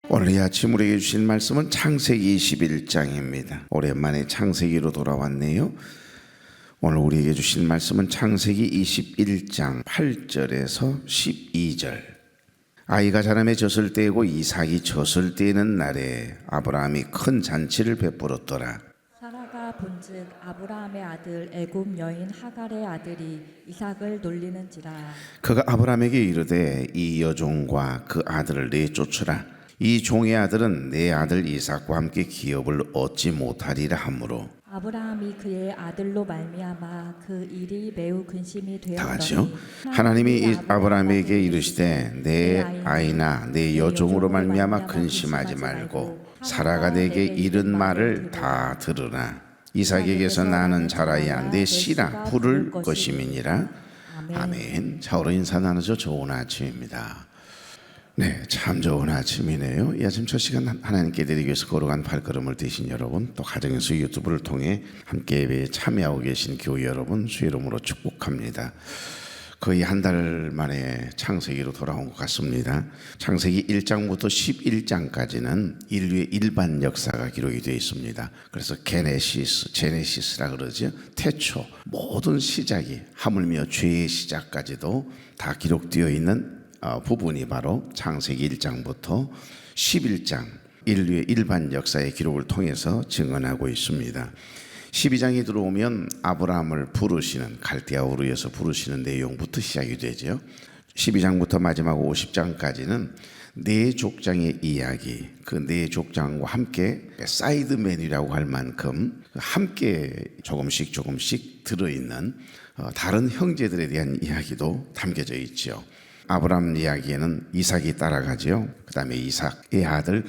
오늘 이 아침 우리에게 주신 말씀은 창세기 21장입니다. 오랜만에 창세기로 돌아왔네요. 오늘 우리에게 주신 말씀은 창세기 21장 8절에서 12절. 아이가 자라매 졌을 때이고 이삭이 졌을 때에는 날에 아브라함이 큰 잔치를 베풀었더라. 사라가 본즉 아브라함의 아들 애굽 여인 하갈의 아들이 이삭을 놀리는지라. 그가 아브라함에게 이르되 이 여종과 그 아들을 내쫓으라. 이 종의 아들은 내 아들 이삭과 함께 기업을 얻지 못하리라 하므로. 아브라함이 그의 아들로 말미암아 그 일이 매우 근심이 다 같이요. 되었더니 하나님이 아브라함에게 이르시되 내 아이나 내 여종으로 말미암아 근심하지 말고 사라가 내게 이른 말을 다 들으라. 이삭에게서 나는 자라야 내 씨라 부를 것임이니라. 아멘. 차오로 인사 나누죠. 좋은 아침입니다. 네, 참 좋은 아침이네요. 이 아침 첫 시간 하나님께 드리기 위해서 걸어간 발걸음을 뛰신 여러분, 또 가정에서 유튜브를 통해 함께 예배에 참여하고 계신 교회 여러분 주의 이름으로 축복합니다. 거의 한 달 만에 창세기로 돌아온 것 같습니다. 창세기 1장부터 11장까지는 인류의 일반 역사가 기록이 되어 있습니다. 그래서 제네시스라 그러죠. 태초, 모든 시작이 하물며 죄의 시작까지도 다 기록되어 있는 부분이 바로 창세기 1장부터 11장 인류의 일반 역사의 기록을 통해서 증언하고 있습니다. 12장이 들어오면 아브라함을 부르시는 갈대아 우르에서 부르시는 내용부터 시작이 되죠. 12장부터 마지막 50장까지는 네 족장의 이야기, 그 네 족장과 함께 사이드맨이라고 할 만큼 함께 조금씩 들어있는 다른 형제들에 대한 이야기도 담겨져 있죠. 아브라함 이야기에는 이삭이 따라가지요. 그 다음에 이삭의 아들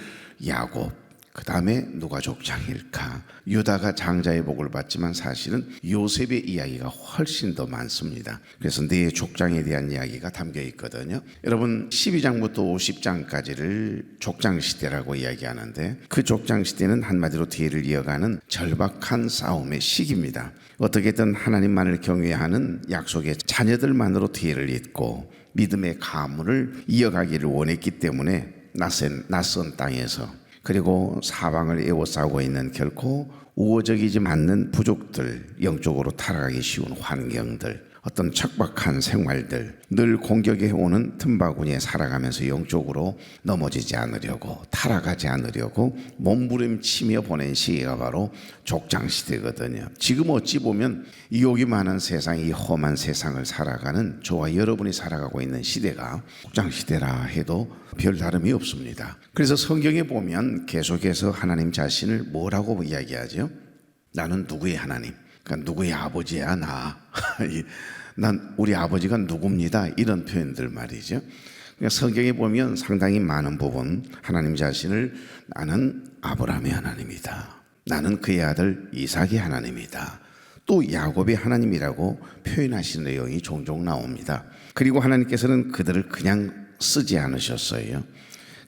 야곱, 그 다음에 누가 족장일까? 유다가 장자의 복을 받지만 사실은 요셉의 이야기가 훨씬 더 많습니다. 그래서 네 족장에 대한 이야기가 담겨 있거든요. 여러분 12장부터 50장까지를 족장시대라고 이야기하는데 그 족장시대는 한마디로 뒤를 이어가는 절박한 싸움의 시기입니다. 어떻게든 하나님만을 경외하는 약속의 자녀들만으로 뒤를 잇고 믿음의 가문을 이어가기를 원했기 때문에 낯선 땅에서 그리고 사방을 에워싸고 있는 결코 우호적이지 않는 부족들, 영적으로 타락하기 쉬운 환경들, 어떤 척박한 생활들, 늘 공격해 오는 틈바구니에 살아가면서 영적으로 넘어지지 않으려고, 타락하지 않으려고 몸부림치며 보낸 시기가 바로 족장시대거든요. 지금 어찌 보면 유혹이 많은 세상, 이 험한 세상을 살아가는 저와 여러분이 살아가고 있는 시대가 족장시대라 해도 별 다름이 없습니다. 그래서 성경에 보면 계속해서 하나님 자신을 뭐라고 이야기하죠? 나는 누구의 하나님? 그러니까 누구의 아버지야 난 우리 아버지가 누굽니다. 이런 표현들 말이죠. 그러니까 성경에 보면 상당히 많은 부분 하나님 자신을 나는 아브라함의 하나님이다. 나는 그의 아들 이삭의 하나님이다. 또 야곱의 하나님이라고 표현하시는 내용이 종종 나옵니다. 그리고 하나님께서는 그들을 그냥 쓰지 않으셨어요.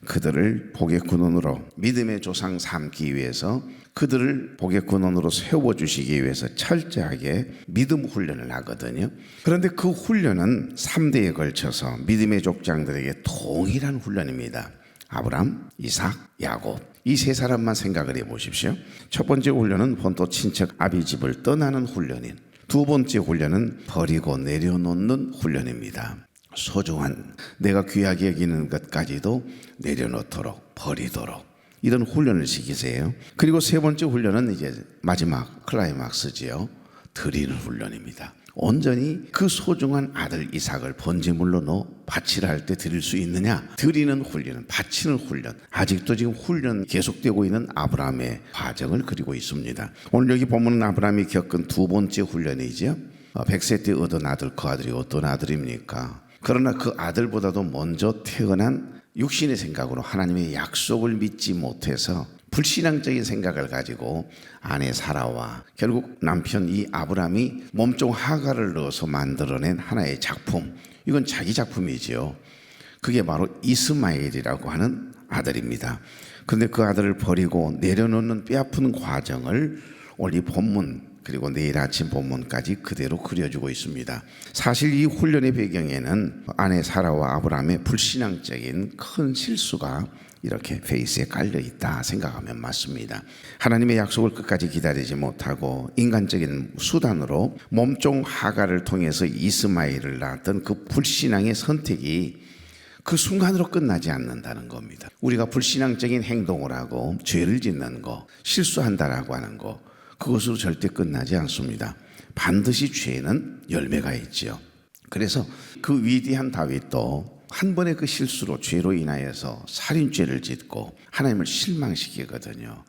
그들을 복의 근원으로 믿음의 조상 삼기 위해서 그들을 복의 근원으로 세워주시기 위해서 철저하게 믿음 훈련을 하거든요. 그런데 그 훈련은 3대에 걸쳐서 믿음의 족장들에게 동일한 훈련입니다. 아브람, 이삭, 야곱 이 세 사람만 생각을 해보십시오. 첫 번째 훈련은 본토 친척 아비집을 떠나는 훈련인, 두 번째 훈련은 버리고 내려놓는 훈련입니다. 소중한 내가 귀하게 여기는 것까지도 내려놓도록 버리도록 이런 훈련을 시키세요. 그리고 세 번째 훈련은 이제 마지막 클라이막스지요. 드리는 훈련입니다. 온전히 그 소중한 아들 이삭을 번제물로 바치라 할 때 드릴 수 있느냐? 드리는 훈련은 바치는 훈련. 아직도 지금 훈련 계속되고 있는 아브라함의 과정을 그리고 있습니다. 오늘 여기 보면 아브라함이 겪은 두 번째 훈련이죠. 100세 때 얻은 아들, 그 아들이 어떤 아들입니까? 그러나 그 아들보다도 먼저 태어난 육신의 생각으로 하나님의 약속을 믿지 못해서 불신앙적인 생각을 가지고 아내 사라와 결국 남편 이 아브라함이 몸종 하갈을 넣어서 만들어낸 하나의 작품, 이건 자기 작품이지요. 그게 바로 이스마엘이라고 하는 아들입니다. 그런데 그 아들을 버리고 내려놓는 뼈아픈 과정을 오늘 이 본문 그리고 내일 아침 본문까지 그대로 그려주고 있습니다. 사실 이 훈련의 배경에는 아내 사라와 아브라함의 불신앙적인 큰 실수가 이렇게 페이스에 깔려 있다 생각하면 맞습니다. 하나님의 약속을 끝까지 기다리지 못하고 인간적인 수단으로 몸종 하갈을 통해서 이스마엘을 낳았던 그 불신앙의 선택이 그 순간으로 끝나지 않는다는 겁니다. 우리가 불신앙적인 행동을 하고 죄를 짓는 거, 실수한다라고 하는 거, 그것으로 절대 끝나지 않습니다. 반드시 죄는 열매가 있지요. 그래서 그 위대한 다윗도 한 번의 그 실수로 죄로 인하여서 살인죄를 짓고 하나님을 실망시키거든요.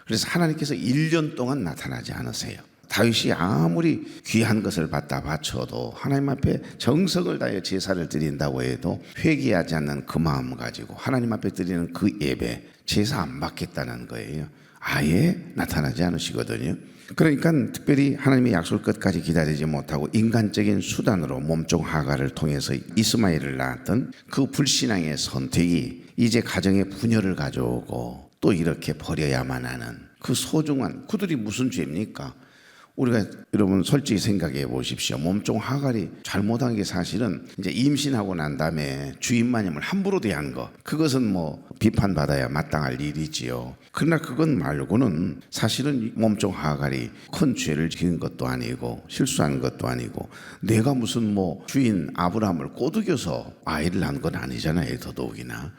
그래서 하나님께서 1년 동안 나타나지 않으세요. 다윗이 아무리 귀한 것을 갖다 바쳐도 하나님 앞에 정성을 다해 제사를 드린다고 해도 회개하지 않는 그 마음 가지고 하나님 앞에 드리는 그 예배, 제사 안 받겠다는 거예요. 아예 나타나지 않으시거든요. 그러니까 특별히 하나님의 약속을 끝까지 기다리지 못하고 인간적인 수단으로 몸종 하갈을 통해서 이스마엘을 낳았던 그 불신앙의 선택이 이제 가정에 분열을 가져오고 또 이렇게 버려야만 하는 그 소중한, 그들이 무슨 죄입니까? 우리가 여러분 솔직히 생각해 보십시오. 몸종 하갈이 잘못한 게 사실은 이제 임신하고 난 다음에 주인마님을 함부로 대한 거, 그것은 뭐 비판받아야 마땅할 일이지요. 그러나 그건 말고는 사실은 몸종 하갈이 큰 죄를 지은 것도 아니고 실수한 것도 아니고 내가 무슨 뭐 주인 아브라함을 꼬드겨서 아이를 낳은 건 아니잖아요. 더더욱이나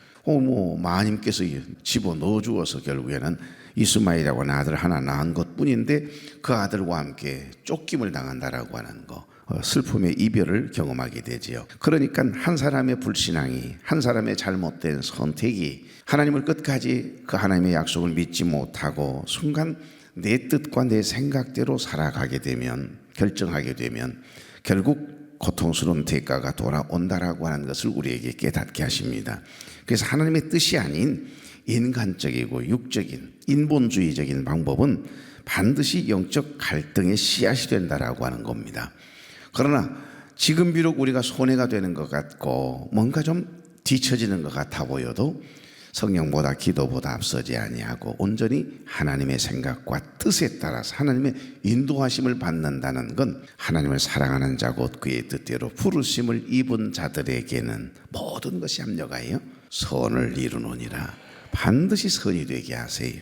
마님께서 집어넣어 주어서 결국에는 이스마엘이라고 하는 아들 하나 낳은 것뿐인데 그 아들과 함께 쫓김을 당한다라고 하는 거, 슬픔의 이별을 경험하게 되지요. 그러니까 한 사람의 불신앙이, 한 사람의 잘못된 선택이 하나님을 끝까지 그 하나님의 약속을 믿지 못하고 순간 내 뜻과 내 생각대로 살아가게 되면, 결정하게 되면 결국 고통스러운 대가가 돌아온다라고 하는 것을 우리에게 깨닫게 하십니다. 그래서 하나님의 뜻이 아닌 인간적이고 육적인 인본주의적인 방법은 반드시 영적 갈등의 씨앗이 된다라고 하는 겁니다. 그러나 지금 비록 우리가 손해가 되는 것 같고 뭔가 좀 뒤처지는 것 같아 보여도 성령보다 기도보다 앞서지 아니하고 온전히 하나님의 생각과 뜻에 따라서 하나님의 인도하심을 받는다는 건 하나님을 사랑하는 자 곧 그의 뜻대로 부르심을 입은 자들에게는 모든 것이 합력하여 선을 이루노니라. 반드시 선이 되게 하세요.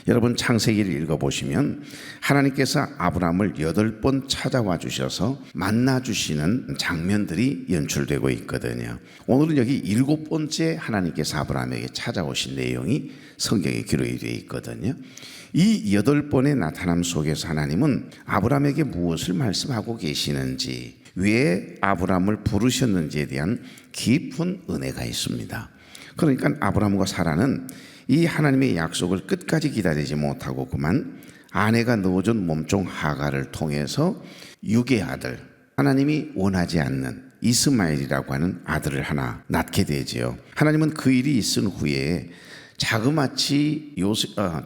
여러분 창세기를 읽어보시면 하나님께서 아브라함을 8번 찾아와 주셔서 만나 주시는 장면들이 연출되고 있거든요. 오늘은 여기 7번째 하나님께서 아브라함에게 찾아오신 내용이 성경에 기록이 되어 있거든요. 이 8번의 나타남 속에서 하나님은 아브라함에게 무엇을 말씀하고 계시는지, 왜 아브라함을 부르셨는지에 대한 깊은 은혜가 있습니다. 그러니까 아브라함과 사라는 이 하나님의 약속을 끝까지 기다리지 못하고 그만 아내가 넣어준 몸종 하갈을 통해서 육의 아들, 하나님이 원하지 않는 이스마엘이라고 하는 아들을 하나 낳게 되지요. 하나님은 그 일이 있은 후에 자그마치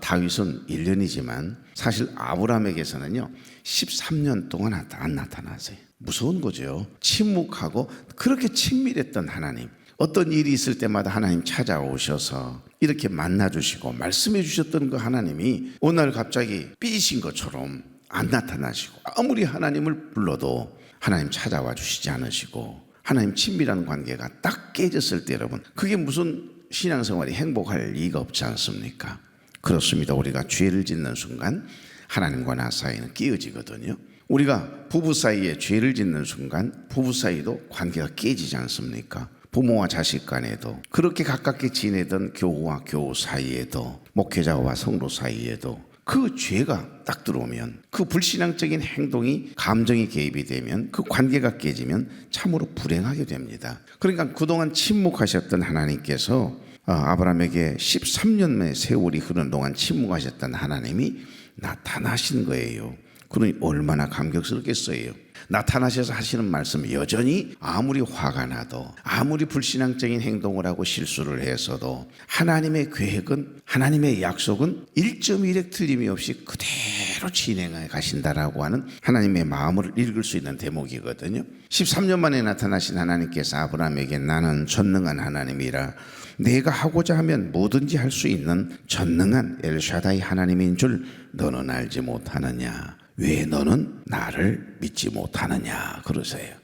다윗은 1년이지만 사실 아브라함에게서는요 13년 동안 안 나타나세요. 무서운 거죠. 침묵하고 그렇게 친밀했던 하나님, 어떤 일이 있을 때마다 하나님 찾아오셔서 이렇게 만나주시고 말씀해 주셨던 그 하나님이 어느 날 갑자기 삐진 것처럼 안 나타나시고, 아무리 하나님을 불러도 하나님 찾아와 주시지 않으시고 하나님 친밀한 관계가 딱 깨졌을 때 여러분, 그게 무슨 신앙생활이 행복할 리가 없지 않습니까? 그렇습니다. 우리가 죄를 짓는 순간 하나님과 나 사이는 깨어지거든요. 우리가 부부 사이에 죄를 짓는 순간 부부 사이도 관계가 깨지지 않습니까? 부모와 자식 간에도, 그렇게 가깝게 지내던 교우와 교우 사이에도, 목회자와 성도 사이에도 그 죄가 딱 들어오면, 그 불신앙적인 행동이 감정이 개입이 되면, 그 관계가 깨지면 참으로 불행하게 됩니다. 그러니까 그동안 침묵하셨던 하나님께서 아브라함에게 13년의 세월이 흐르는 동안 침묵하셨던 하나님이 나타나신 거예요. 그러니 얼마나 감격스럽겠어요. 나타나셔서 하시는 말씀, 여전히 아무리 화가 나도, 아무리 불신앙적인 행동을 하고 실수를 해서도 하나님의 계획은, 하나님의 약속은 1.1획 틀림이 없이 그대로 진행해 가신다라고 하는 하나님의 마음을 읽을 수 있는 대목이거든요. 13년 만에 나타나신 하나님께서 아브라함에게 나는 전능한 하나님이라, 내가 하고자 하면 뭐든지 할 수 있는 전능한 엘샤다이 하나님인 줄 너는 알지 못하느냐. 왜 너는 나를 믿지 못하느냐 그러세요.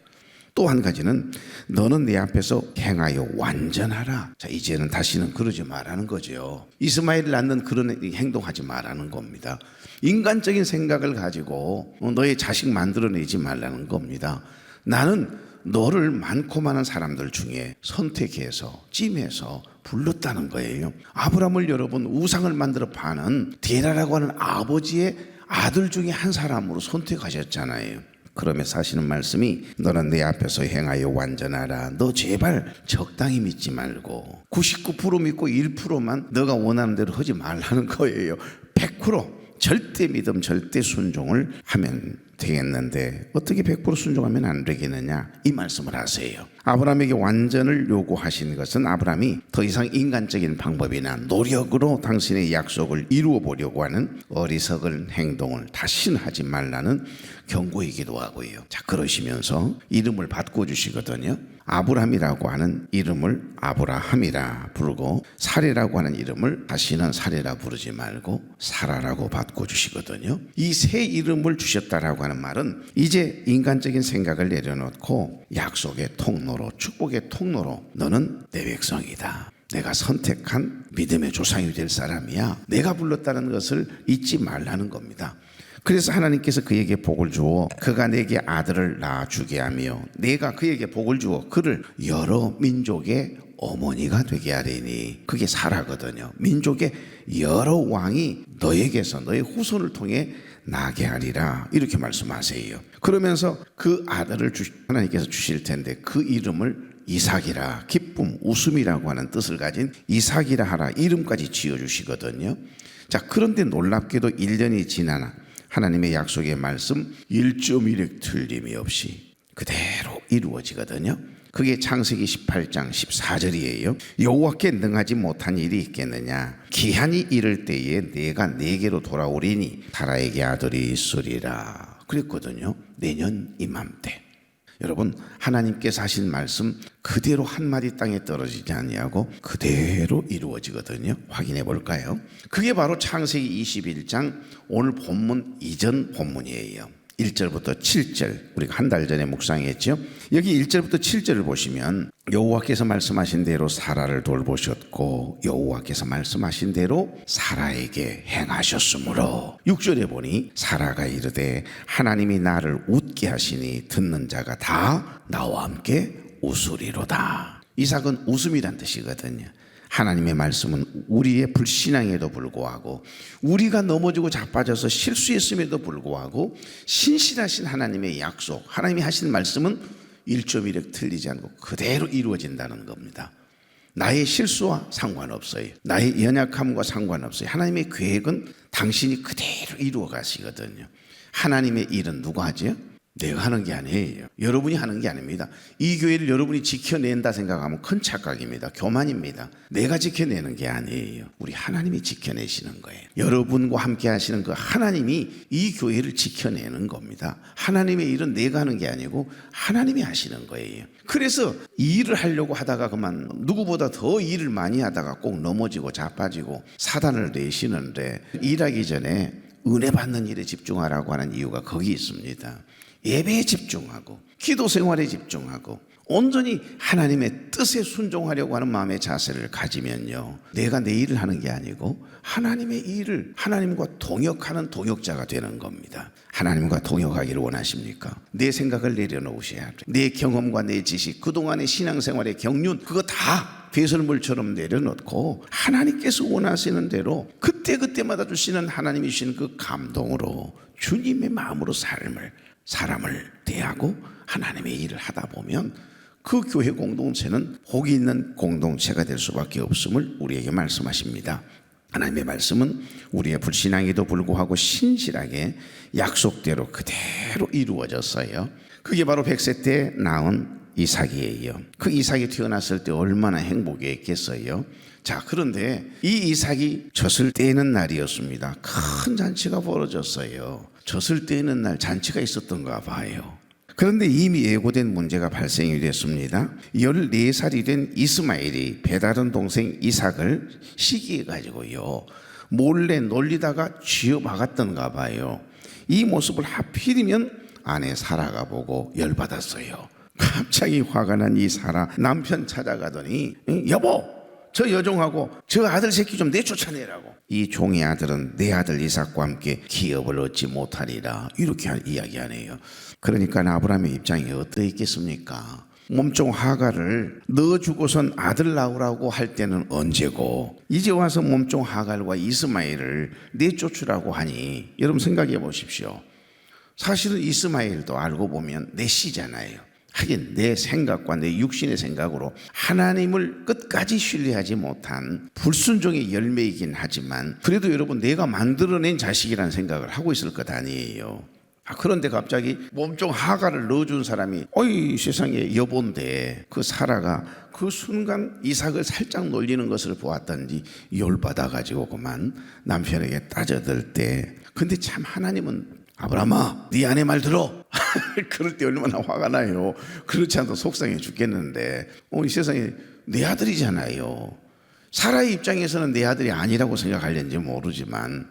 또 한 가지는 너는 내 앞에서 행하여 완전하라. 자, 이제는 다시는 그러지 말라는 거죠. 이스마엘을 낳는 그런 행동하지 말라는 겁니다. 인간적인 생각을 가지고 너의 자식 만들어내지 말라는 겁니다. 나는 너를 많고 많은 사람들 중에 선택해서 찜해서 불렀다는 거예요. 아브라함을 여러분 우상을 만들어 파는 데라라고 하는 아버지의 아들 중에 한 사람으로 선택하셨잖아요. 그러면서 하시는 말씀이 너는 내 앞에서 행하여 완전하라. 너 제발 적당히 믿지 말고 99% 믿고 1%만 너가 원하는 대로 하지 말라는 거예요. 100% 절대 믿음 절대 순종을 하면 되겠는데 어떻게 100% 순종하면 안 되겠느냐 이 말씀을 하세요. 아브라함에게 완전을 요구하신 것은 아브라함이 더 이상 인간적인 방법이나 노력으로 당신의 약속을 이루어 보려고 하는 어리석은 행동을 다시는 하지 말라는 경고이기도 하고요. 자, 그러시면서 이름을 바꿔주시거든요. 아브라함이라고 하는 이름을 아브라함이라 부르고 사레라고 하는 이름을 다시는 사레라 부르지 말고 사라라고 바꿔주시거든요. 이 새 이름을 주셨다라고 하는 말은 이제 인간적인 생각을 내려놓고 약속의 통로로 축복의 통로로 너는 내 백성이다. 내가 선택한 믿음의 조상이 될 사람이야. 내가 불렀다는 것을 잊지 말라는 겁니다. 그래서 하나님께서 그에게 복을 주어 그가 내게 아들을 낳아주게 하며 내가 그에게 복을 주어 그를 여러 민족의 어머니가 되게 하리니 그게 사라거든요. 민족의 여러 왕이 너에게서 너의 후손을 통해 나게 하리라 이렇게 말씀하세요. 그러면서 그 아들을 하나님께서 주실 텐데 그 이름을 이삭이라 기쁨 웃음이라고 하는 뜻을 가진 이삭이라 하라 이름까지 지어주시거든요. 자, 그런데 놀랍게도 1년이 지나나 하나님의 약속의 말씀 1.1획 틀림이 없이 그대로 이루어지거든요. 그게 창세기 18장 14절이에요. 여호와께 능하지 못한 일이 있겠느냐. 기한이 이를 때에 내가 네게로 돌아오리니 사라에게 아들이 있으리라 그랬거든요. 내년 이맘때. 여러분 하나님께서 하신 말씀 그대로 한마디 땅에 떨어지지 아니하고 그대로 이루어지거든요. 확인해 볼까요? 그게 바로 창세기 21장 오늘 본문 이전 본문이에요. 1절부터 7절 우리가 한 달 전에 묵상했죠. 여기 1절부터 7절을 보시면 여호와께서 말씀하신 대로 사라를 돌보셨고 여호와께서 말씀하신 대로 사라에게 행하셨으므로 6절에 보니 사라가 이르되 하나님이 나를 웃게 하시니 듣는 자가 다 나와 함께 웃으리로다. 이삭은 웃음이란 뜻이거든요. 하나님의 말씀은 우리의 불신앙에도 불구하고 우리가 넘어지고 자빠져서 실수했음에도 불구하고 신실하신 하나님의 약속 하나님이 하신 말씀은 1.1획 틀리지 않고 그대로 이루어진다는 겁니다. 나의 실수와 상관없어요. 나의 연약함과 상관없어요. 하나님의 계획은 당신이 그대로 이루어 가시거든요. 하나님의 일은 누가 하죠? 내가 하는 게 아니에요. 여러분이 하는 게 아닙니다. 이 교회를 여러분이 지켜낸다 생각하면 큰 착각입니다. 교만입니다. 내가 지켜내는 게 아니에요. 우리 하나님이 지켜내시는 거예요. 여러분과 함께 하시는 그 하나님이 이 교회를 지켜내는 겁니다. 하나님의 일은 내가 하는 게 아니고 하나님이 하시는 거예요. 그래서 이 일을 하려고 하다가 그만 누구보다 더 일을 많이 하다가 꼭 넘어지고 자빠지고 사단을 내시는데 일하기 전에 은혜 받는 일에 집중하라고 하는 이유가 거기 있습니다. 예배에 집중하고 기도 생활에 집중하고 온전히 하나님의 뜻에 순종하려고 하는 마음의 자세를 가지면요 내가 내 일을 하는 게 아니고 하나님의 일을 하나님과 동역하는 동역자가 되는 겁니다. 하나님과 동역하기를 원하십니까? 내 생각을 내려놓으셔야 돼. 내 경험과 내 지식 그동안의 신앙생활의 경륜 그거 다 배설물처럼 내려놓고 하나님께서 원하시는 대로 그때그때마다 주시는 하나님이 주시는 그 감동으로 주님의 마음으로 사람을 대하고 하나님의 일을 하다 보면 그 교회 공동체는 복이 있는 공동체가 될 수밖에 없음을 우리에게 말씀하십니다. 하나님의 말씀은 우리의 불신앙에도 불구하고 신실하게 약속대로 그대로 이루어졌어요. 그게 바로 100세 때 낳은 이삭이에요. 그 이삭이 태어났을 때 얼마나 행복했겠어요. 자, 그런데 이 이삭이 젖을 떼는 날이었습니다. 큰 잔치가 벌어졌어요. 젖을 떼는 날 잔치가 있었던가 봐요. 그런데 이미 예고된 문제가 발생이 됐습니다. 14살이 된 이스마엘이 배다른 동생 이삭을 시기해가지고요 몰래 놀리다가 쥐어박았던가 봐요. 이 모습을 하필이면 아내 사라가 보고 열받았어요. 갑자기 화가 난 이 사라 남편 찾아가더니 여보, 저 여종하고 저 아들 새끼 좀 내쫓아내라고. 이 종의 아들은 내 아들 이삭과 함께 기업을 얻지 못하리라, 이렇게 이야기하네요. 그러니까 아브라함의 입장이 어떠했겠습니까? 몸종 하갈을 넣어주고선 아들 낳으라고 할 때는 언제고, 이제 와서 몸종 하갈과 이스마엘을 내쫓으라고 하니, 여러분 생각해 보십시오. 사실은 이스마엘도 알고 보면 내 씨잖아요. 하긴 내 생각과 내 육신의 생각으로 하나님을 끝까지 신뢰하지 못한 불순종의 열매이긴 하지만, 그래도 여러분 내가 만들어낸 자식이라는 생각을 하고 있을 것 아니에요. 그런데 갑자기 몸종 하갈을 넣어준 사람이 어이 세상에 여본데, 그 사라가 그 순간 이삭을 살짝 놀리는 것을 보았던지 열받아가지고 그만 남편에게 따져들 때, 근데 참 하나님은 아브라함아 네 아내 말 들어. 그럴 때 얼마나 화가 나요. 그렇지 않아도 속상해 죽겠는데, 이 세상에 내 아들이잖아요. 사라의 입장에서는 내 아들이 아니라고 생각하려는지 모르지만,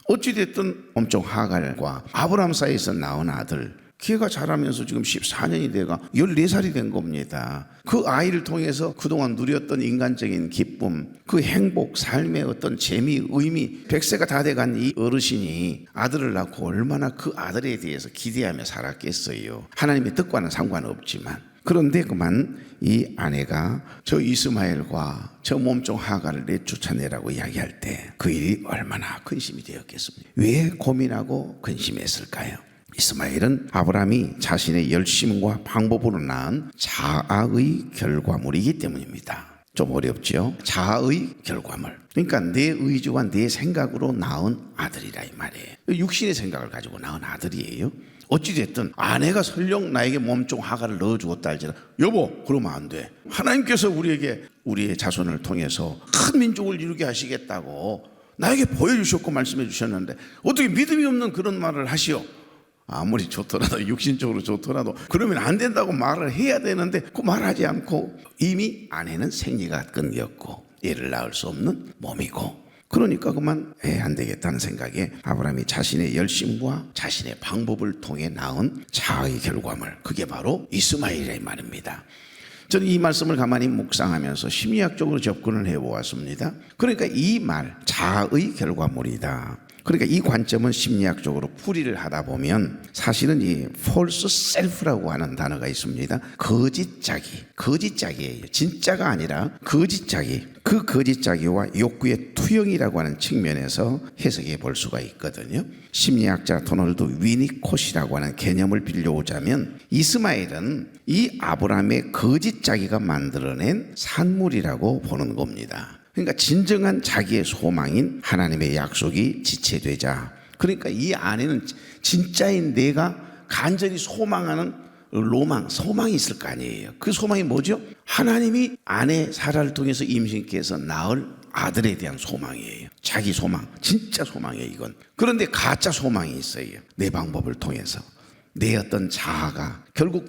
어찌됐든 몸종 하갈과 아브라함 사이에서 낳은 아들, 걔가 자라면서 지금 14년이 돼가 14살이 된 겁니다. 그 아이를 통해서 그동안 누렸던 인간적인 기쁨, 그 행복, 삶의 어떤 재미, 의미, 100세가 다 돼간 이 어르신이 아들을 낳고 얼마나 그 아들에 대해서 기대하며 살았겠어요. 하나님의 뜻과는 상관없지만. 그런데 그만 이 아내가 저 이스마엘과 저 몸종 하갈을 내쫓아내라고 이야기할 때 그 일이 얼마나 근심이 되었겠습니까? 왜 고민하고 근심했을까요? 이스마엘은 아브라함이 자신의 열심과 방법으로 낳은 자아의 결과물이기 때문입니다. 좀 어렵죠? 자아의 결과물. 그러니까 내 의지와 내 생각으로 낳은 아들이라 이 말이에요. 육신의 생각을 가지고 낳은 아들이에요. 어찌됐든 아내가 설령 나에게 몸종 하갈을 넣어주었다 할지라도 여보 그러면 안 돼. 하나님께서 우리에게 우리의 자손을 통해서 큰 민족을 이루게 하시겠다고 나에게 보여주셨고 말씀해 주셨는데 어떻게 믿음이 없는 그런 말을 하시오? 아무리 좋더라도 육신적으로 좋더라도 그러면 안 된다고 말을 해야 되는데 그 말하지 않고, 이미 아내는 생리가 끊겼고 애를 낳을 수 없는 몸이고, 그러니까 그만 안 되겠다는 생각에 아브라함이 자신의 열심과 자신의 방법을 통해 낳은 자아의 결과물, 그게 바로 이스마엘이라 말입니다. 저는 이 말씀을 가만히 묵상하면서 심리학적으로 접근을 해보았습니다. 그러니까 이 말 자아의 결과물이다. 그러니까 이 관점은 심리학적으로 풀이를 하다 보면 사실은 이 false self라고 하는 단어가 있습니다. 거짓자기예요. 진짜가 아니라 거짓자기. 그 거짓자기와 욕구의 투영이라고 하는 측면에서 해석해 볼 수가 있거든요. 심리학자 도널드 위니콧이라고 하는 개념을 빌려오자면 이스마엘은 이 아브라함의 거짓자기가 만들어낸 산물이라고 보는 겁니다. 그러니까 진정한 자기의 소망인 하나님의 약속이 지체되자, 그러니까 이 아내는 진짜인 내가 간절히 소망하는 소망이 있을 거 아니에요. 그 소망이 뭐죠? 하나님이 아내 사라를 통해서 임신케 해서 낳을 아들에 대한 소망이에요. 자기 소망, 진짜 소망이에요 이건. 그런데 가짜 소망이 있어요. 내 방법을 통해서 내 어떤 자아가 결국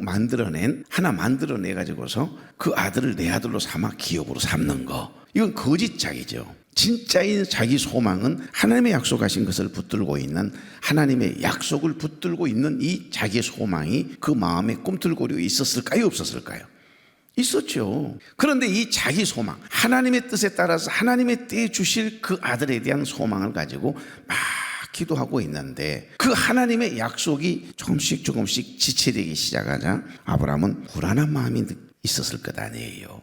하나 만들어내 가지고서 그 아들을 내 아들로 삼아 기업으로 삼는 거, 이건 거짓자기죠. 진짜인 자기 소망은 하나님의 약속하신 것을 붙들고 있는, 하나님의 약속을 붙들고 있는 이 자기의 소망이 그 마음에 꿈틀거리고 있었을까요? 없었을까요? 있었죠. 그런데 이 자기 소망, 하나님의 뜻에 따라서 하나님의 때에 주실 그 아들에 대한 소망을 가지고 막 기도하고 있는데, 그 하나님의 약속이 조금씩 지체되기 시작하자 아브라함은 불안한 마음이 있었을 것 아니에요.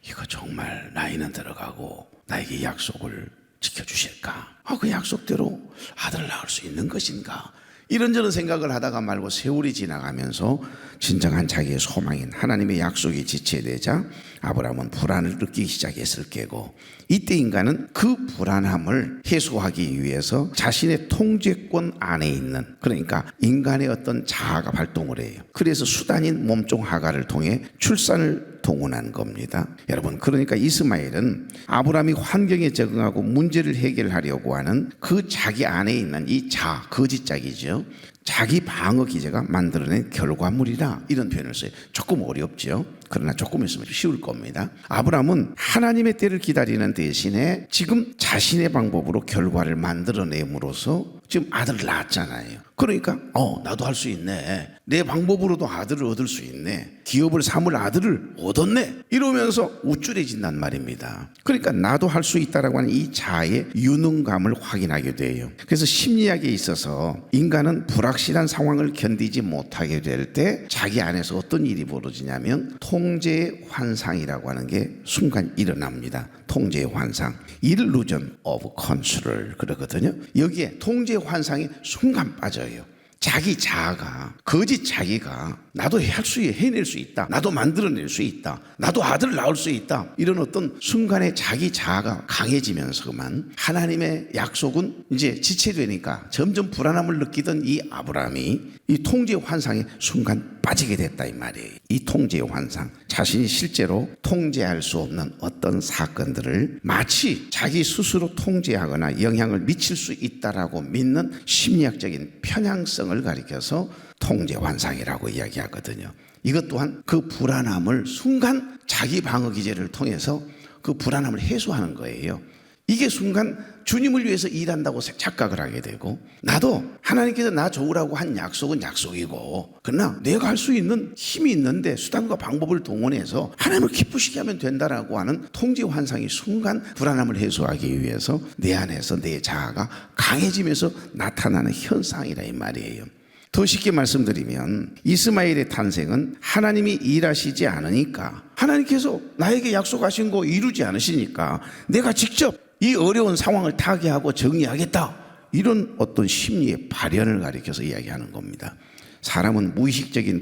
이거 정말 나이는 들어가고 나에게 약속을 지켜주실까? 그 약속대로 아들을 낳을 수 있는 것인가? 이런저런 생각을 하다가 말고 세월이 지나가면서 진정한 자기의 소망인 하나님의 약속이 지체되자 아브라함은 불안을 느끼기 시작했을 게고, 이때 인간은 그 불안함을 해소하기 위해서 자신의 통제권 안에 있는, 그러니까 인간의 어떤 자아가 발동을 해요. 그래서 수단인 몸종 하갈을 통해 출산을 동원한 겁니다. 여러분, 그러니까 이스마엘은 아브라함이 환경에 적응하고 문제를 해결하려고 하는 그 자기 안에 있는 이 거짓자기죠. 자기 방어 기제가 만들어낸 결과물이라, 이런 표현을 써요. 조금 어렵죠. 그러나 조금 있으면 쉬울 겁니다. 아브라함은 하나님의 때를 기다리는 대신에 지금 자신의 방법으로 결과를 만들어냄으로써 지금 아들을 낳았잖아요. 그러니까 나도 할 수 있네. 내 방법으로도 아들을 얻을 수 있네. 기업을 삼을 아들을 얻었네. 이러면서 우쭐해진단 말입니다. 그러니까 나도 할 수 있다라고 하는 이 자아의 유능감을 확인하게 돼요. 그래서 심리학에 있어서 인간은 불확실한 상황을 견디지 못하게 될 때 자기 안에서 어떤 일이 벌어지냐면 통제의 환상이라고 하는 게 순간 일어납니다. 통제의 환상, illusion of control 그러거든요. 여기에 통제의 환상이 순간 빠져요. 자기 자아가, 거짓 자기가 나도 해낼 수 있다, 나도 만들어낼 수 있다, 나도 아들을 낳을 수 있다, 이런 어떤 순간에 자기 자아가 강해지면서만 하나님의 약속은 이제 지체되니까 점점 불안함을 느끼던 이 아브라함이 이 통제의 환상에 순간 빠지게 됐다 이 말이에요. 이 통제의 환상, 자신이 실제로 통제할 수 없는 어떤 사건들을 마치 자기 스스로 통제하거나 영향을 미칠 수 있다라고 믿는 심리학적인 편향성을 가리켜서 통제 환상이라고 이야기하거든요. 이것 또한 그 불안함을 순간 자기 방어 기제를 통해서 그 불안함을 해소하는 거예요. 이게 순간 주님을 위해서 일한다고 착각을 하게 되고, 나도 하나님께서 나 좋으라고 한 약속은 약속이고, 그러나 내가 할 수 있는 힘이 있는데 수단과 방법을 동원해서 하나님을 기쁘시게 하면 된다라고 하는 통제 환상이 순간 불안함을 해소하기 위해서 내 안에서 내 자아가 강해지면서 나타나는 현상이라 이 말이에요. 더 쉽게 말씀드리면 이스마엘의 탄생은 하나님이 일하시지 않으니까, 하나님께서 나에게 약속하신 거 이루지 않으시니까 내가 직접 이 어려운 상황을 타개하고 정리하겠다, 이런 어떤 심리의 발현을 가리켜서 이야기하는 겁니다. 사람은 무의식적인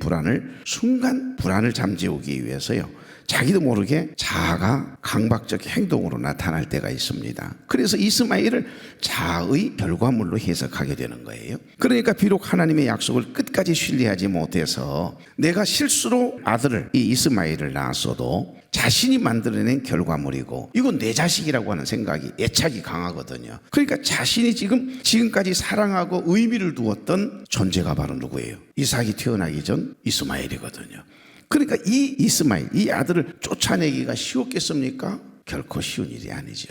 순간 불안을 잠재우기 위해서요, 자기도 모르게 자아가 강박적 행동으로 나타날 때가 있습니다. 그래서 이스마엘을 자아의 결과물로 해석하게 되는 거예요. 그러니까 비록 하나님의 약속을 끝까지 신뢰하지 못해서 내가 실수로 아들을, 이 이스마엘을 낳았어도 자신이 만들어낸 결과물이고, 이건 내 자식이라고 하는 생각이, 애착이 강하거든요. 그러니까 자신이 지금까지 사랑하고 의미를 두었던 존재가 바로 누구예요? 이삭이 태어나기 전 이스마엘이거든요. 그러니까 이 이스마엘, 이 아들을 쫓아내기가 쉬웠겠습니까? 결코 쉬운 일이 아니죠.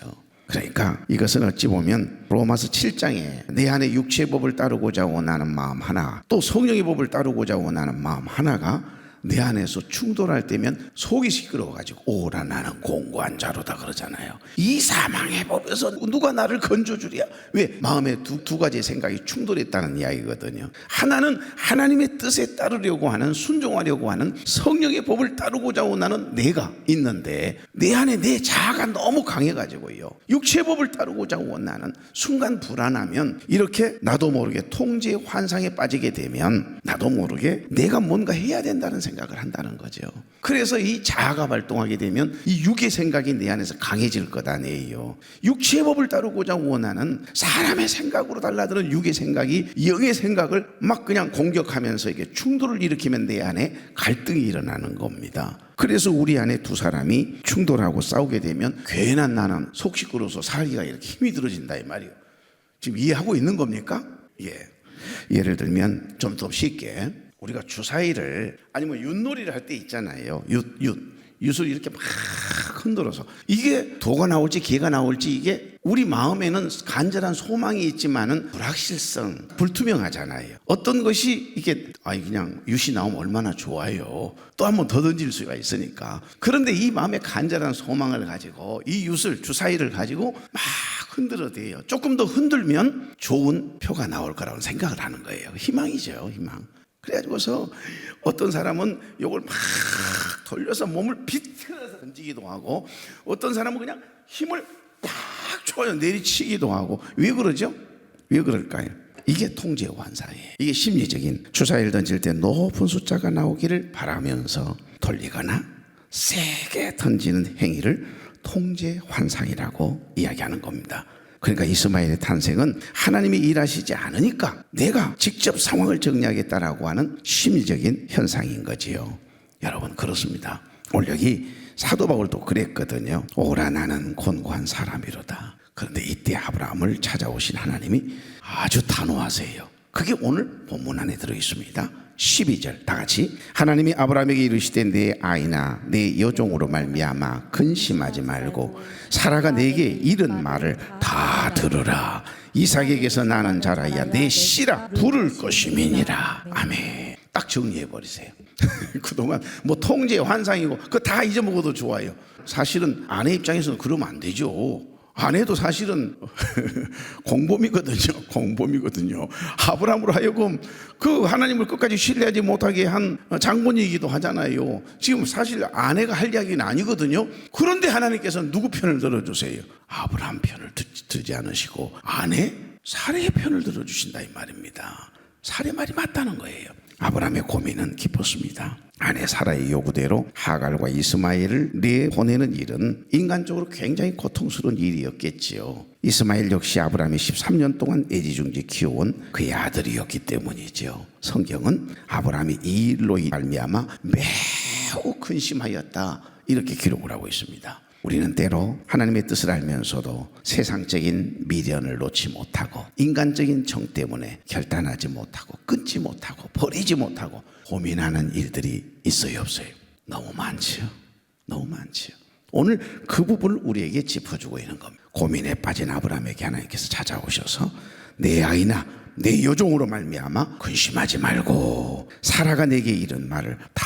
그러니까 이것은 어찌 보면 로마서 7장에 내 안에 육체의 법을 따르고자 원하는 마음 하나, 또 성령의 법을 따르고자 원하는 마음 하나가 내 안에서 충돌할 때면 속이 시끄러워가지고 오라 나는 공고한 자로다 그러잖아요. 이 사망의 법에서 누가 나를 건져주랴? 왜? 마음에 두 가지의 생각이 충돌했다는 이야기거든요. 하나는 하나님의 뜻에 따르려고 하는, 순종하려고 하는 성령의 법을 따르고자 원하는 내가 있는데, 내 안에 내 자아가 너무 강해가지고요, 육체의 법을 따르고자 원하는 순간 불안하면 이렇게 나도 모르게 통제의 환상에 빠지게 되면 나도 모르게 내가 뭔가 해야 된다는 생각을 한다는 거죠. 그래서 이 자아가 발동하게 되면 이 육의 생각이 내 안에서 강해질 것 아니에요. 육체의 법을 따르고자 원하는 사람의 생각으로 달라드는 육의 생각이 영의 생각을 막 그냥 공격하면서 이게 충돌을 일으키면 내 안에 갈등이 일어나는 겁니다. 그래서 우리 안에 두 사람이 충돌하고 싸우게 되면 괜한 나는 속 시끄러워서 살기가 이렇게 힘이 들어진다 이 말이에요. 지금 이해하고 있는 겁니까? 예. 예를 들면 좀 더 쉽게, 우리가 주사위를 아니면 윷놀이를 할 때 있잖아요. 윷을 이렇게 막 흔들어서 이게 도가 나올지 개가 나올지, 이게 우리 마음에는 간절한 소망이 있지만은 불확실성, 불투명하잖아요. 어떤 것이 이게 그냥 윷이 나오면 얼마나 좋아요. 또 한 번 더 던질 수가 있으니까. 그런데 이 마음에 간절한 소망을 가지고 이 윷을, 주사위를 가지고 막 흔들어대요. 조금 더 흔들면 좋은 표가 나올 거라고 생각을 하는 거예요. 희망이죠, 희망. 그래가지고서 어떤 사람은 이걸 막 돌려서 몸을 비틀어서 던지기도 하고, 어떤 사람은 그냥 힘을 팍 줘요, 내리치기도 하고. 왜 그러죠? 왜 그럴까요? 이게 통제의 환상이에요. 이게 심리적인, 주사위를 던질 때 높은 숫자가 나오기를 바라면서 돌리거나 세게 던지는 행위를 통제 환상이라고 이야기하는 겁니다. 그러니까 이스마엘의 탄생은 하나님이 일하시지 않으니까 내가 직접 상황을 정리하겠다라고 하는 심리적인 현상인 거지요. 여러분, 그렇습니다. 오늘 여기 사도 바울도 그랬거든요. 오라 나는 곤고한 사람이로다. 그런데 이때 아브라함을 찾아오신 하나님이 아주 단호하세요. 그게 오늘 본문 안에 들어있습니다. 12절 다 같이. 하나님이 아브라함에게 이르시되 내 아이나 내 여종으로 말미암아 근심하지 말고 사라가 내게 이른 말을 다 들으라. 이삭에게서 나는 자라야 내 씨라 부를 것임이니라. 아멘. 딱 정리해 버리세요. 그동안 뭐 통제 환상이고 그거 다 잊어먹어도 좋아요. 사실은 아내 입장에서는 그러면 안 되죠. 아내도 사실은 공범이거든요. 아브라함으로 하여금 그 하나님을 끝까지 신뢰하지 못하게 한 장본이기도 하잖아요. 지금 사실 아내가 할 이야기는 아니거든요. 그런데 하나님께서는 누구 편을 들어주세요? 아브라함 편을 듣지 않으시고 아내 사라의 편을 들어주신다 이 말입니다. 사라의 말이 맞다는 거예요. 아브라함의 고민은 깊었습니다. 아내 사라의 요구대로 하갈과 이스마엘을 내보내는 일은 인간적으로 굉장히 고통스러운 일이었겠지요. 이스마엘 역시 아브라함이 13년 동안 애지중지 키워온 그의 아들이었기 때문이죠. 성경은 아브라함이 이 일로 말미암아 매우 근심하였다 이렇게 기록을 하고 있습니다. 우리는 때로 하나님의 뜻을 알면서도 세상적인 미련을 놓지 못하고 인간적인 정 때문에 결단하지 못하고 끊지 못하고 버리지 못하고 고민하는 일들이 있어요 없어요? 너무 많지요. 오늘 그 부분을 우리에게 짚어주고 있는 겁니다. 고민에 빠진 아브라함에게 하나님께서 찾아오셔서 내 아이나 내 여종으로 말미암아 근심하지 말고 사라가 내게 이른 말을 다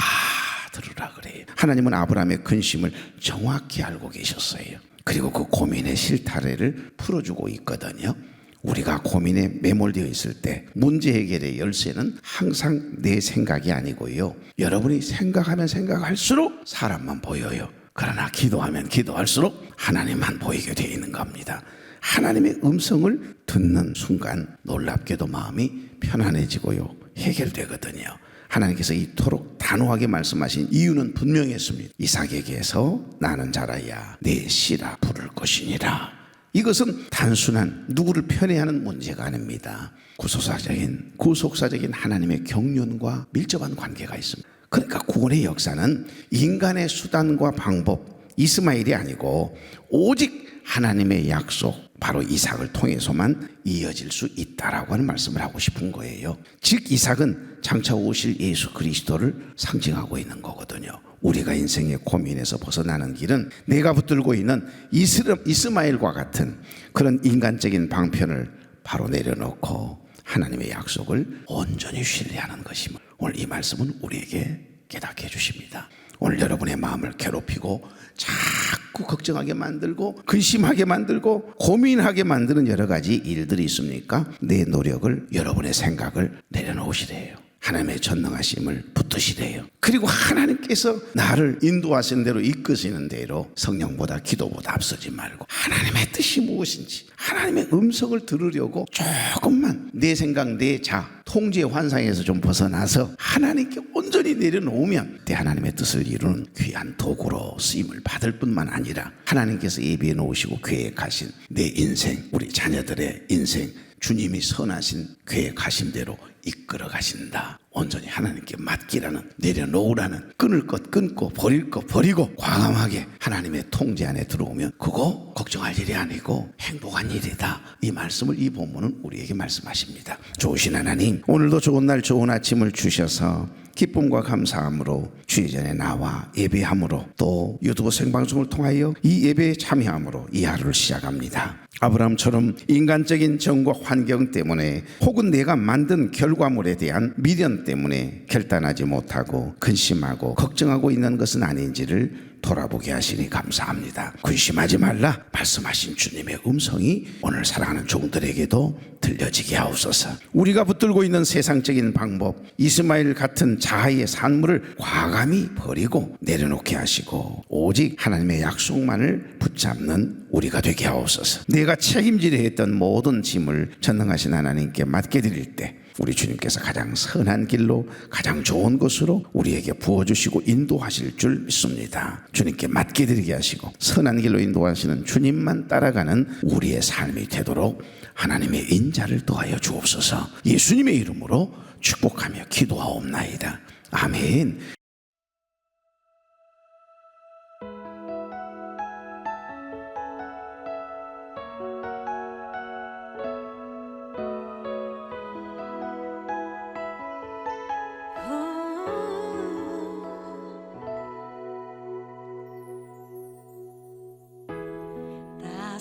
들으라 그래요. 하나님은 아브라함의 근심을 정확히 알고 계셨어요. 그리고 그 고민의 실타래를 풀어주고 있거든요. 우리가 고민에 매몰되어 있을 때 문제 해결의 열쇠는 항상 내 생각이 아니고요. 여러분이 생각하면 생각할수록 사람만 보여요. 그러나 기도하면 기도할수록 하나님만 보이게 되어 있는 겁니다. 하나님의 음성을 듣는 순간 놀랍게도 마음이 편안해지고요. 해결되거든요. 하나님께서 이토록 단호하게 말씀하신 이유는 분명했습니다. 이삭에게서 나는 자라야 내 씨라 부를 것이니라. 이것은 단순한 누구를 편애하는 문제가 아닙니다. 구속사적인 하나님의 경륜과 밀접한 관계가 있습니다. 그러니까 구원의 역사는 인간의 수단과 방법, 이스마엘이 아니고 오직 하나님의 약속, 바로 이삭을 통해서만 이어질 수 있다라고 하는 말씀을 하고 싶은 거예요. 즉 이삭은 장차 오실 예수 그리스도를 상징하고 있는 거거든요. 우리가 인생의 고민에서 벗어나는 길은 내가 붙들고 있는 이스마엘과 같은 그런 인간적인 방편을 바로 내려놓고 하나님의 약속을 온전히 신뢰하는 것임을 오늘 이 말씀은 우리에게 깨닫게 해주십니다. 오늘 여러분의 마음을 괴롭히고 자꾸 걱정하게 만들고 근심하게 만들고 고민하게 만드는 여러 가지 일들이 있습니까? 내 노력을, 여러분의 생각을 내려놓으시래요. 하나님의 전능하심을 붙드시래요. 그리고 하나님께서 나를 인도하시는 대로 이끄시는 대로 성령보다 기도보다 앞서지 말고 하나님의 뜻이 무엇인지 하나님의 음성을 들으려고 조금만 내 생각 내 통제 환상에서 좀 벗어나서 하나님께 온전히 내려놓으면 내 하나님의 뜻을 이루는 귀한 도구로 쓰임을 받을 뿐만 아니라 하나님께서 예비해 놓으시고 계획하신 내 인생, 우리 자녀들의 인생, 주님이 선하신 계획하신 대로 이끌어 가신다. 온전히 하나님께 맡기라는, 내려놓으라는, 끊을 것 끊고 버릴 것 버리고 과감하게 하나님의 통제 안에 들어오면 그거 걱정할 일이 아니고 행복한 일이다. 이 말씀을 이 본문은 우리에게 말씀하십니다. 좋으신 하나님, 오늘도 좋은 날 좋은 아침을 주셔서 기쁨과 감사함으로 주의 전에 나와 예배함으로 또 유튜브 생방송을 통하여 이 예배에 참여함으로 이 하루를 시작합니다. 아브라함처럼 인간적인 정과 환경 때문에 혹은 내가 만든 결과물에 대한 미련 때문에 결단하지 못하고 근심하고 걱정하고 있는 것은 아닌지를 돌아보게 하시니 감사합니다. 근심하지 말라 말씀하신 주님의 음성이 오늘 사랑하는 종들에게도 들려지게 하옵소서. 우리가 붙들고 있는 세상적인 방법, 이스마엘 같은 자아의 산물을 과감히 버리고 내려놓게 하시고 오직 하나님의 약속만을 붙잡는 우리가 되게 하옵소서. 내가 책임지려 했던 모든 짐을 전능하신 하나님께 맡게 드릴 때 우리 주님께서 가장 선한 길로 가장 좋은 것으로 우리에게 부어주시고 인도하실 줄 믿습니다. 주님께 맡게 드리게 하시고 선한 길로 인도하시는 주님만 따라가는 우리의 삶이 되도록 하나님의 인자를 더하여 주옵소서. 예수님의 이름으로 축복하며 기도하옵나이다. 아멘.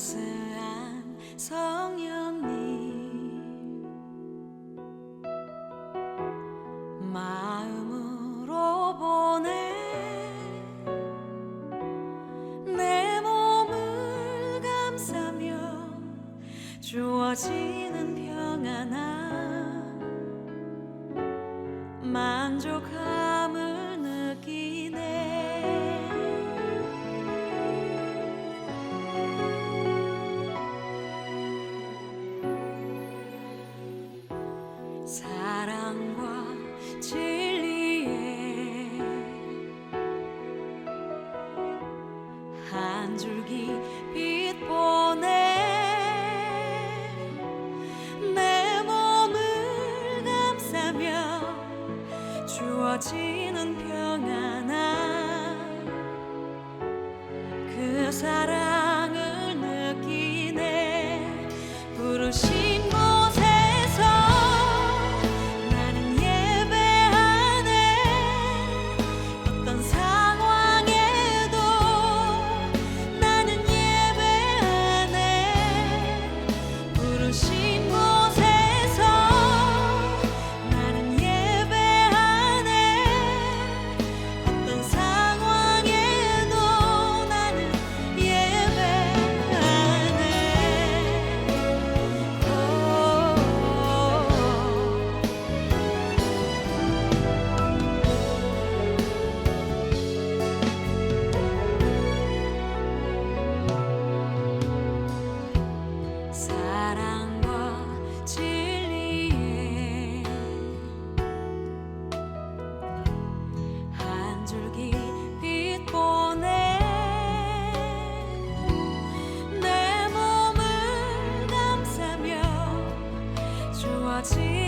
따스한 성령님 마음으로 보내 내 몸을 감싸며 주어지는 평안함 만족함을 느끼네 사랑과 진리에 한 줄기 빛 보내 내 몸을 감싸며 주어지는 평안함 그 사랑을 느끼네 부르신 곳에서 나는 예배하네 어떤 상황에도 나는 예배하네 부르신 곳에서 나는 예배하네 어떤 상황에도 나는 예배하네 사랑과 진리에 한 줄기 빛 보내 내 몸을 감싸며 주어진